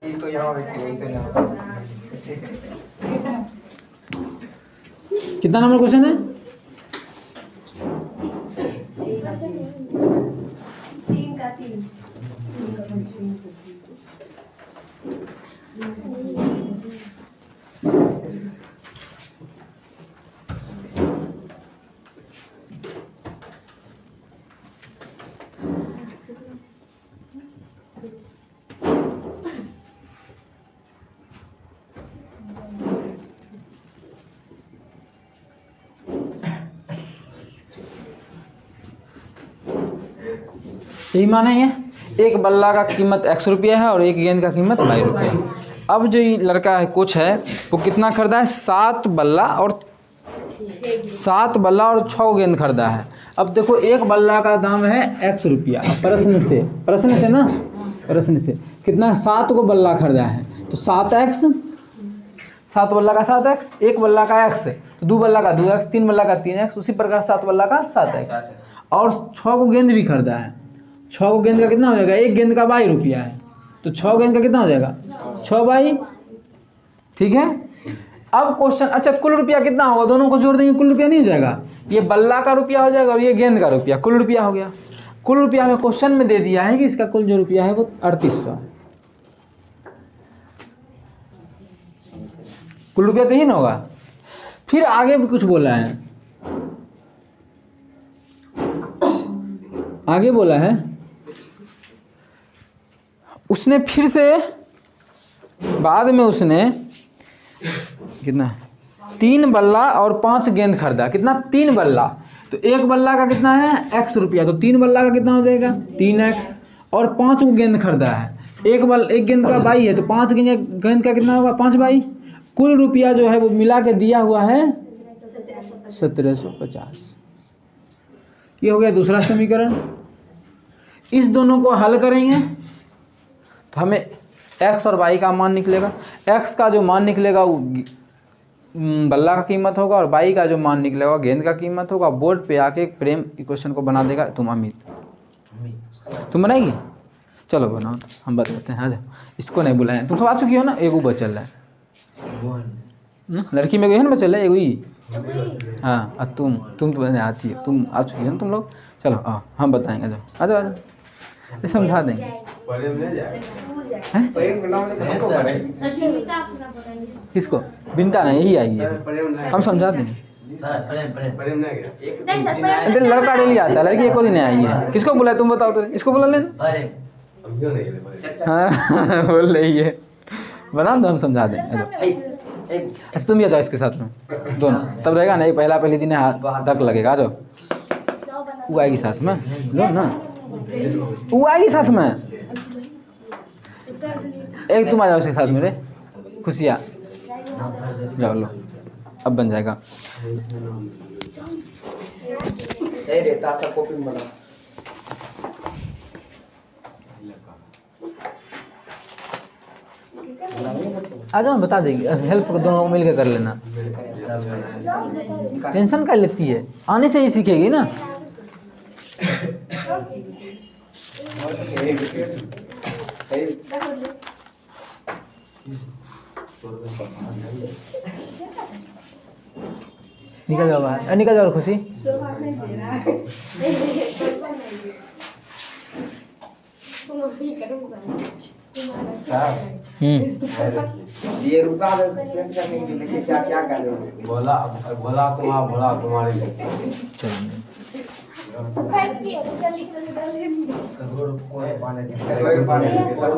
इसको यहाँ कितना नंबर क्वेश्चन है? 3 का 3। यही माने है, एक बल्ला का कीमत x रुपया है और एक गेंद का कीमत y रुपया है। अब जो ये लड़का है कोच है वो कितना खरीदा है? 7 बल्ला और 6 गेंद खरीदा है। अब देखो एक बल्ला का दाम है x रुपया। प्रश्न से ना, प्रश्न से कितना? 7 को बल्ला खरीदा है तो 7x, 7 बल्ला का 7x, एक बल्ला का x है तो 2 बल्ला का 2x, 3 बल्ला का 3x, उसी प्रकार 7 बल्ला का 7x। और 6 को गेंद भी खरीदा है। 6 को गेंद का कितना हो जाएगा? एक गेंद का y रुपया है तो 6 गेंद का कितना हो जाएगा? 6y। ठीक है। अब क्वेश्चन, अच्छा कुल रुपया कितना होगा? दोनों को जोड़ देंगे कुल रुपया नहीं हो जाएगा? ये बल्ला का रुपया हो जाएगा और ये गेंद का रुपया, कुल रुपया हो गया। कुल रुपया हमें क्वेश्चन में दे दिया है कि इसका कुल जो रुपया है वो 3800 है। कुल रुपया तो ही ना होगा। फिर आगे भी कुछ बोला है, आगे बोला है उसने फिर से बाद में उसने कितना 3 बल्ला और 5 गेंद खरीदा। कितना? 3 बल्ला। तो एक बल्ला का कितना है? x रुपया, तो 3 बल्ला का कितना हो जाएगा? 3x। और 5 को गेंद खरीदा है। एक गेंद का y है तो 5 गेंद का कितना होगा? 5y। कुल रुपया जो है वो मिला के दिया हुआ है 1750। ये हो गया दूसरा समीकरण। इस दोनों को हल करेंगे तो हमें x और y का मान निकलेगा। x का जो मान निकलेगा वो बल्ला का कीमत होगा और y का जो मान निकलेगा गेंद का कीमत होगा। बोर्ड पे आके प्रेम इक्वेशन को बना देगा। तुम अमित, तुम बनाएगी? चलो बनाओ, हम बताते हैं। आ जाओ, इसको नहीं बुलाए, तुम सब आ चुकी हो ना? एगो बचल है, लड़की में गई है ना बचल है एगो ही। हाँ, और तुम तो नहीं आती है, तुम आ चुकी हो ना तुम लोग। चलो आओ हम बताएंगे। आ जाओ आ जाओ आ जाओ, समझा देंगे। किसको? बिनता नहीं, यही आई है, हम समझा देंगे। लड़का डेली आता है, लड़की एक दिन आई है। किसको बुलाए तुम बताओ तो? इसको बुला लेना। हाँ बोल रही है, बना दो, हम समझा देंगे। अच्छा तुम भी आ जाओ इसके साथ में दोनों, तब रहेगा ना। पहला पहले दिन हाथ तक लगेगा। आ जाओ, वो आएगी साथ में, लो ना, वो आएगी साथ में। एक तुम आ जाओ इसके साथ में रे, खुशियाँ जाओ, लो अब बन जाएगा। आ जाओ, बता देंगे, हेल्प दोनों को मिलकर कर लेना। टेंशन कर लेती है, आने से ही सीखेगी ना। निकल जाओ बाहर, निकल जाओ खुशी। ये रुका क्या क्या करेंगे? बोला कुमारी। चलो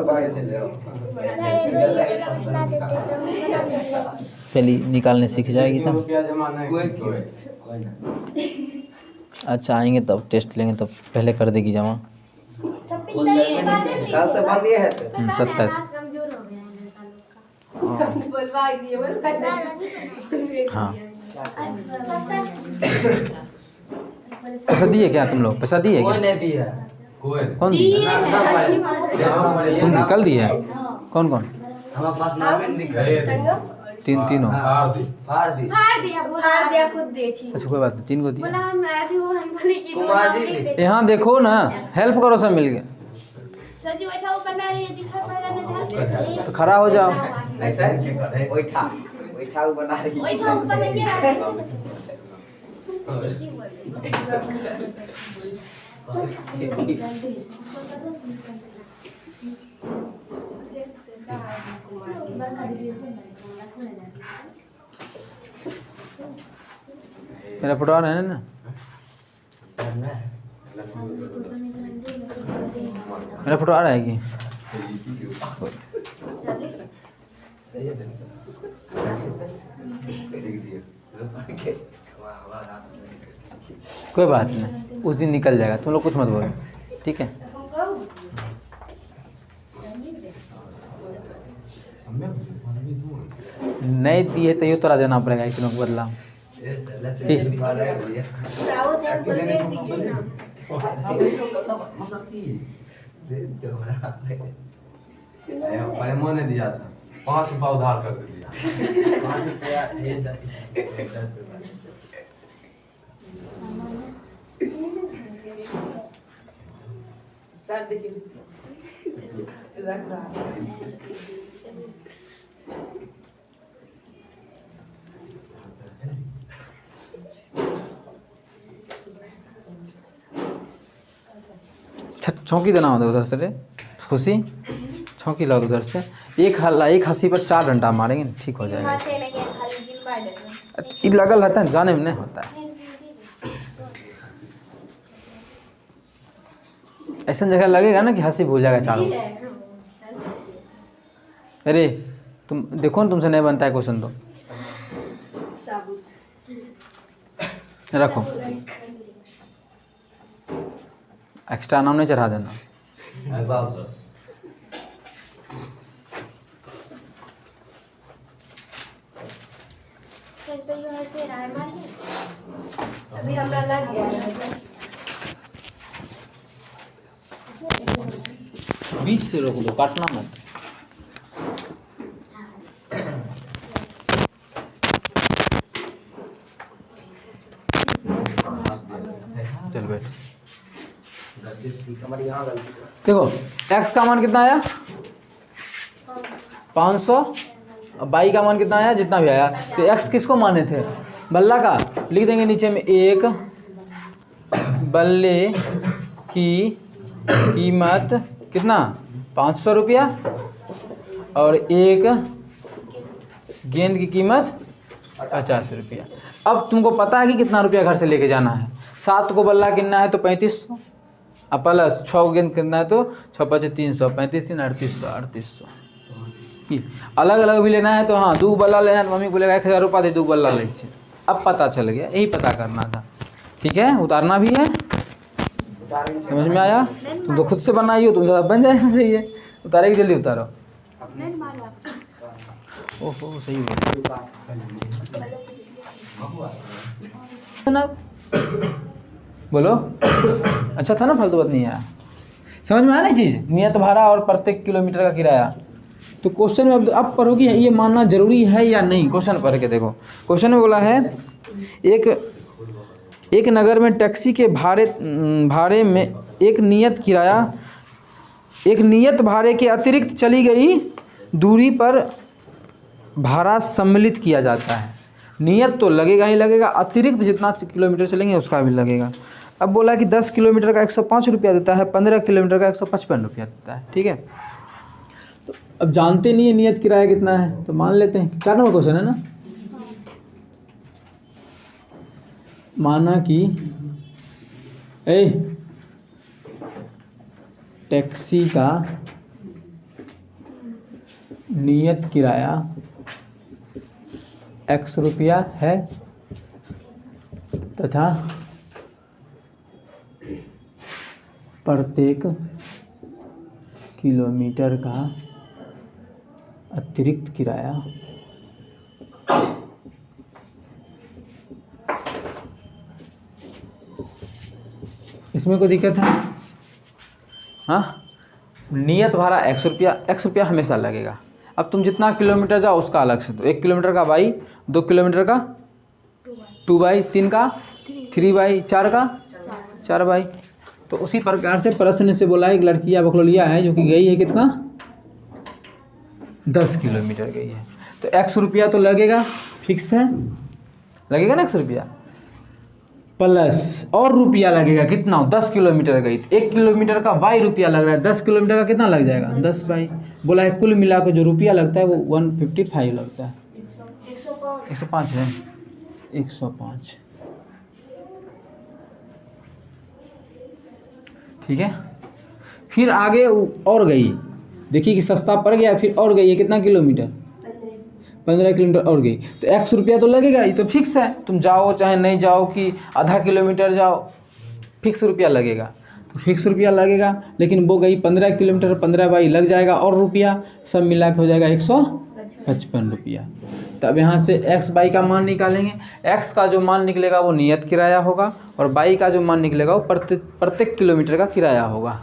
पहले निकालने सीख जाएगी तब। अच्छा आएंगे तब टेस्ट लेंगे, तब पहले कर देगी जमा। 27। हाँ पैसा दिए क्या तुम लोग? पैसा दिए क्या? कौन दिया? तुम कल दिए? कौन कौन? हमारे पास नाम तीनों फाड़ दिया खुद दे। अच्छा कोई बात नहीं, 3 को दिया। बोला हम थी, वो हम बोले कि यहाँ देखो ना, हेल्प करो, सब मिल गया। सर जी बैठा ऊपर ना रही है दिखा पा रहा ना तो खड़ा हो जाओ। नहीं सर ओइठा ओइठा बना रही ओए था ऊपर नहीं है मेरा फोटो आ रहा है ना? मेरा फोटो आ रहा है कि कोई बात नहीं, उस दिन निकल जाएगा, तुम लोग कुछ मत बोलो, ठीक है? नहीं दिए तो ये तोरा देना पड़ेगा एक किलो बदला। ठीक मैंने मोने दिया था 5 रुपया उधार कर दिया 5 रुपया सर देखिए रख रहा है छौंकी देना होता उधर से रे खुशी, छौंकी लाओ उधर से। एक हंसी पर 4 डंडा मारेंगे, ठीक हो जाएगा। ये लगल रहता है, जाने में नहीं होता है। ऐसा जगह लगेगा ना कि हंसी भूल जाएगा चारों। अरे तुम देखो ना, तुमसे नहीं बनता है क्वेश्चन तो रखो, एक्स्ट्रा नाम नहीं चढ़ा देना। ऐसा सर तो ये ऐसे रहा है मारिए अभी हमरा लग गया है। बीच से रोक दो, काटना मत। चल बैठ। देखो x का मान कितना आया 500 और y का मान कितना आया जितना भी आया। तो x किसको माने थे? बल्ला का। लिख देंगे नीचे में, एक बल्ले की कीमत कितना 500 रुपया और एक गेंद की कीमत 50 रुपया। अब तुमको पता है कि कितना रुपया घर से लेके जाना है। 7 को बल्ला कितना है तो 3500 और प्लस 6 को गेंद कितना है तो 6 × 5 = 300, 35 × 3 = 3800। अलग अलग भी लेना है तो हाँ, 2 बल्ला लेना है तो मम्मी बोलेगा 1000 रुपया दे 2 बल्ला ले। अब पता चल गया, यही पता करना था। ठीक है, उतारना भी है, समझ में आया? तुम तो खुद से बनाई हो, तुम बन जाएगा। सही है, उतारेगी जल्दी उतारो। ओहो सही है ना, बोलो। अच्छा था ना, फालतू बात नहीं आया। समझ में आया ना चीज़? नियत भाड़ा और प्रत्येक किलोमीटर का किराया। तो क्वेश्चन में अब पढ़ोगी ये मानना जरूरी है या नहीं। क्वेश्चन पढ़ के देखो। क्वेश्चन में बोला है एक नगर में टैक्सी के भाड़े में एक नियत भाड़े के अतिरिक्त चली गई दूरी पर भाड़ा सम्मिलित किया जाता है। नियत तो लगेगा ही लगेगा, अतिरिक्त जितना किलोमीटर चलेंगे उसका भी लगेगा। अब बोला कि 10 किलोमीटर का 105 रुपया देता है, 15 किलोमीटर का 155 रुपया देता है। ठीक है, तो अब जानते नहीं है नियत किराया कितना है, तो मान लेते हैं। 4 नंबर क्वेश्चन है ना। माना कि टैक्सी का नियत किराया x रुपया है तथा प्रत्येक किलोमीटर का अतिरिक्त किराया इसमें कोई दिक्कत है? हाँ, नियत भाड़ा x रुपया हमेशा लगेगा। अब तुम जितना किलोमीटर जाओ उसका अलग से, तो 1 किलोमीटर का y, 2 किलोमीटर का 2y, 3 का 3y, 4 का 4y, तो उसी प्रकार से प्रश्न से बोला एक लड़की या बकलोलिया है जो कि गई है कितना 10 किलोमीटर गई है, तो 100 रुपया तो लगेगा, फिक्स है, लगेगा ना 100 रुपया, प्लस और रुपया लगेगा कितना, 10 किलोमीटर गई, 1 किलोमीटर का 22 रुपया लग रहा है, 10 किलोमीटर का कितना लग जाएगा 10 बाई, बोला है कुल मिला के जो रुपया लगता है वो 155 लगता है, 105 है, 105, ठीक है। फिर आगे और गई, देखिए कि सस्ता पड़ गया, फिर और गई है कितना किलोमीटर, 15 किलोमीटर और गई, तो 100 रुपया तो लगेगा, ये तो फिक्स है, तुम जाओ चाहे नहीं जाओ कि आधा किलोमीटर जाओ, फिक्स रुपया लगेगा, तो फिक्स रुपया लगेगा, लेकिन वो गई 15 किलोमीटर, 15 बाई लग जाएगा और रुपया, सब मिला के हो जाएगा 155 रुपया। तब यहाँ से x बाई का मान निकालेंगे, x का जो मान निकलेगा वो नियत किराया होगा और बाई का जो मान निकलेगा वो प्रत्येक किलोमीटर का किराया होगा।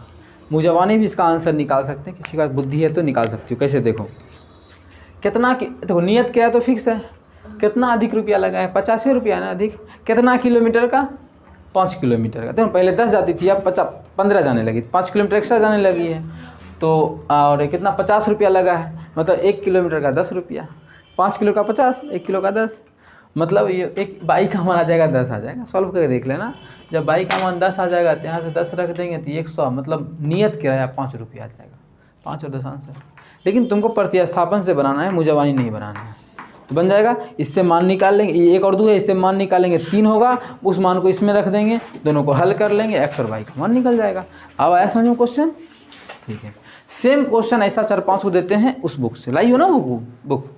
मुझवानी भी इसका आंसर निकाल सकते हैं, किसी का बुद्धि है तो निकाल सकती हो। कैसे देखो, कितना देखो नियत किराया तो फिक्स है, कितना अधिक रुपया लगा है, 85 रुपया ना अधिक, कितना किलोमीटर का, 5 किलोमीटर का। देखो पहले 10 जाती थी, अब 15 जाने लगी, 5 किलोमीटर एक्स्ट्रा जाने लगी है, तो और कितना 50 रुपया लगा है, मतलब 1 किलोमीटर का 10 रुपया, 5 किलो का 50, 1 किलो का 10, मतलब ये एक बाई का मान आ जाएगा 10 आ जाएगा। सॉल्व करके देख लेना, जब बाई का मान 10 आ जाएगा तो यहाँ से 10 रख देंगे तो 100, मतलब नियत किराया 5 रुपया आ जाएगा, 5 और 10 आंसर। लेकिन तुमको प्रतिस्थापन से बनाना है, मुझवानी नहीं बनाना है, तो बन जाएगा, इससे मान निकाल लेंगे, ये 1 और 2 है, इससे मान निकालेंगे 3 होगा, उस मान को इसमें रख देंगे, दोनों को हल कर लेंगे, एक्स और वाई का मान निकल जाएगा। अब आया समझ में क्वेश्चन, ठीक है। सेम क्वेश्चन ऐसा 4-5 को देते हैं उस बुक से, लाई हो ना बुक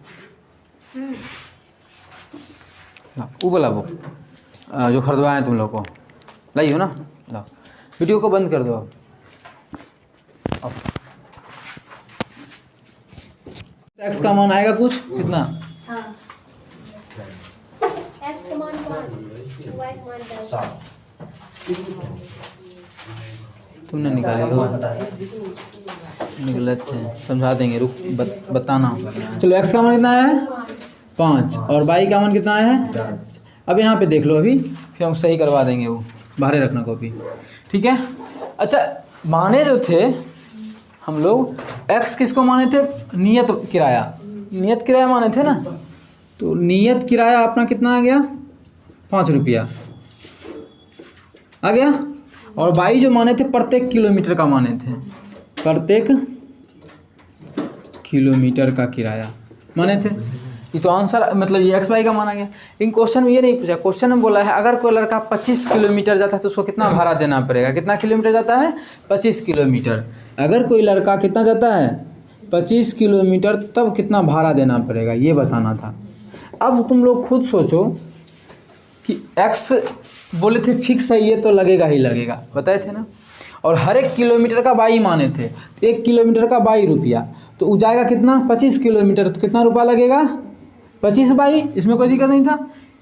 वो वाला बुक जो खरीदवाए तुम लोग को, लाई हो ना, लाओ, वीडियो को बंद कर दो अब। एक्स का मान आएगा कुछ कितना, x का मान 5, y का मान 10, तुमने निकाली हो, निकले थे, समझा देंगे, रुक बताना। चलो x का मान कितना आया है 5 और y का मान कितना आया है 10। अब यहाँ पे देख लो, अभी फिर हम सही करवा देंगे, वो बाहर रखना कॉपी, ठीक है। अच्छा, माने जो थे हम लोग x किसको माने थे, नियत किराया, नियत किराया माने थे ना, तो नियत किराया अपना कितना आ गया 5 रुपया आ गया, और बाई जो माने थे प्रत्येक किलोमीटर का माने थे, प्रत्येक किलोमीटर का किराया माने थे, ये तो आंसर, मतलब ये एक्स वाई का माना गया। इन क्वेश्चन में ये नहीं पूछा, क्वेश्चन में बोला है अगर कोई लड़का 25 किलोमीटर जाता है तो उसको कितना भाड़ा देना पड़ेगा, कितना किलोमीटर जाता है 25 किलोमीटर, अगर कोई लड़का कितना जाता है 25 किलोमीटर तब कितना भाड़ा देना पड़ेगा, ये बताना था। अब तुम लोग खुद सोचो कि एक्स बोले थे फिक्स है, ये तो लगेगा ही लगेगा, बताए थे ना, और हर एक किलोमीटर का बाई माने थे, 1 किलोमीटर का 22 रुपया, तो वो जाएगा कितना 25 किलोमीटर, तो कितना रुपया लगेगा 25 बाई, इसमें कोई दिक्कत नहीं था।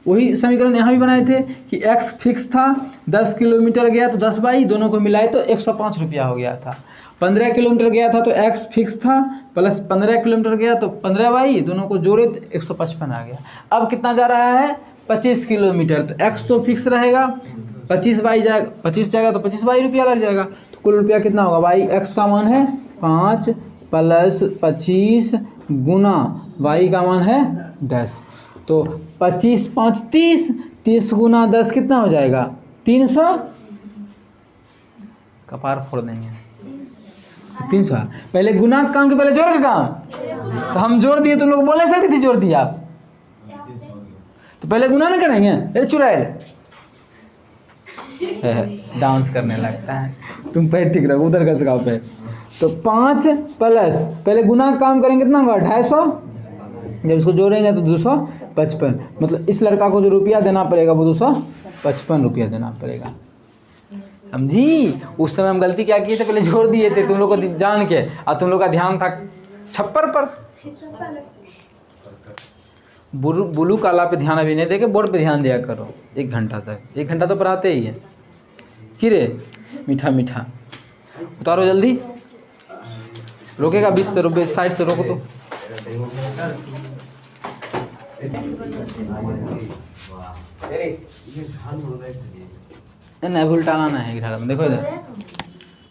वही समीकरण यहाँ भी बनाए थे कि x फिक्स था, 10 किलोमीटर गया तो 10 बाई, दोनों को मिलाए तो 105 रुपया हो गया था। 15 किलोमीटर गया था तो x फिक्स था, प्लस 15 किलोमीटर गया तो 15 बाई, दोनों को जोड़े तो 155 आ गया। अब कितना जा रहा है 25 किलोमीटर, तो x तो फिक्स रहेगा, 25 बाई जाएगा, 25 जाएगा तो 25 बाई रुपया लग जाएगा, तो कुल रुपया कितना होगा, बाई x का मान है 5 प्लस 25 गुना y का मान है 10, तो 25 5 30, 30 गुना 10 कितना हो जाएगा 300, कपार फोड़ देंगे 300। पहले गुना का काम के पहले जोड़ का काम, तो हम जोड़ दिए, तुम लोग बोले सकते थे जोड़ दिया आप, तो पहले गुना ना करेंगे, अरे चुराए डांस करने लगता है, तुम पैर ठीक रखो, उधर का सकाओ पैर। तो 5 प्लस पहले गुना का काम करेंगे कितना होगा 250, जब इसको जोड़ेंगे तो 255, मतलब इस लड़का को जो रुपया देना पड़ेगा वो 255 रुपया देना पड़ेगा, समझी। उस समय हम गलती क्या किए थे, पहले जोड़ दिए थे तुम लोग को जान के, और तुम लोग का ध्यान था छप्पर पर, बुलू काला पे ध्यान अभी नहीं देके बोर्ड पे ध्यान दिया करो 1 घंटा तक, 1 घंटा तो पढ़ाते ही है। कि रे मीठा मीठा उतारो जल्दी, रोकेगा 20 से, 60 से रोको तो। नहीं उल्टा लाना है 11 में, देखो इधर